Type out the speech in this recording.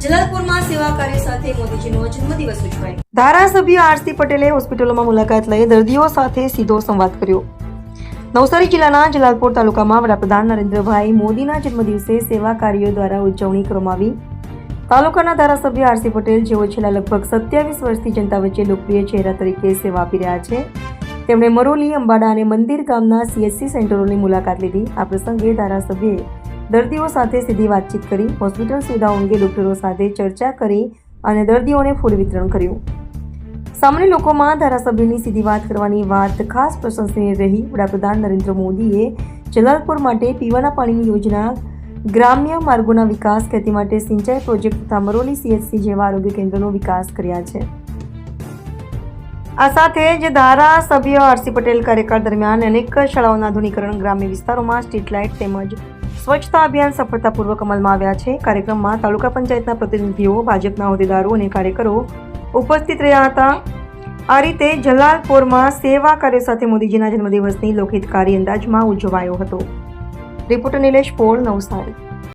જલાલપુરમાં સેવા કાર્ય સાથે મોદીજીનો જન્મદિવસ ઉજવાયો। ધારાસભ્ય આરસી પટેલે હોસ્પિટલોમાં મુલાકાત લઈ દર્દીઓ સાથે સીધો સંવાદ કર્યો। નવસારી જિલ્લાના જલાલપુર તાલુકામાં વડાપ્રધાન નરેન્દ્રભાઈ મોદીના જન્મદિવસે સેવા કાર્યો દ્વારા ઉજવણી કરવામાં આવી। તાલુકાના ધારાસભ્ય આરસી પટેલ, જેઓ છેલ્લા લગભગ 27 વર્ષથી જનતા વચ્ચે લોકપ્રિય ચહેરા તરીકે સેવા આપી રહ્યા છે, તેમણે મરોલી, અંબાડા અને મંદિર ગામના CHC સેન્ટરોની મુલાકાત લીધી। આ પ્રસંગે ધારાસભ્યએ દર્દીઓ સાથે સીધી વાતચીત કરી, હોસ્પિટલ સુવિધાઓ અંગે ડોક્ટરો સાથે ચર્ચા કરી અને દર્દીઓને ફૂડ વિતરણ કર્યું। સામાન્ય લોકોમાં ધારાસભ્યની સીધી વાત કરવાની વાત ખાસ પ્રશંસનીય રહી। વડાપ્રધાન નરેન્દ્ર મોદીએ જલાલપુર માટે પીવાના પાણીની યોજના, ગ્રામ્ય માર્ગોના વિકાસ, ખેતી માટે સિંચાઈ પ્રોજેક્ટ તથા મરોલી CHC જેવા આરોગ્ય કેન્દ્રનો વિકાસ કર્યા છે। આ સાથે જ ધારાસભ્ય આરસી પટેલ કાર્યકાળ દરમિયાન અનેક શાળાઓના આધુનિકરણ, ગ્રામ્ય વિસ્તારોમાં સ્ટ્રીટ લાઇટ તેમજ સ્વચ્છતા અભિયાન સફળતાપૂર્વક અમલમાં આવ્યા છે। કાર્યક્રમમાં તાલુકા પંચાયતના પ્રતિનિધિઓ, ભાજપના હોદ્દેદારો અને કાર્યકરો ઉપસ્થિત રહ્યા હતા। આ રીતે જલાલપુરમાં સેવા કાર્ય સાથે મોદીજીના જન્મદિવસની લોકહિતકારી અંદાજમાં ઉજવાયો હતો। રિપોર્ટર નિલેશ પોળ, નવસારી।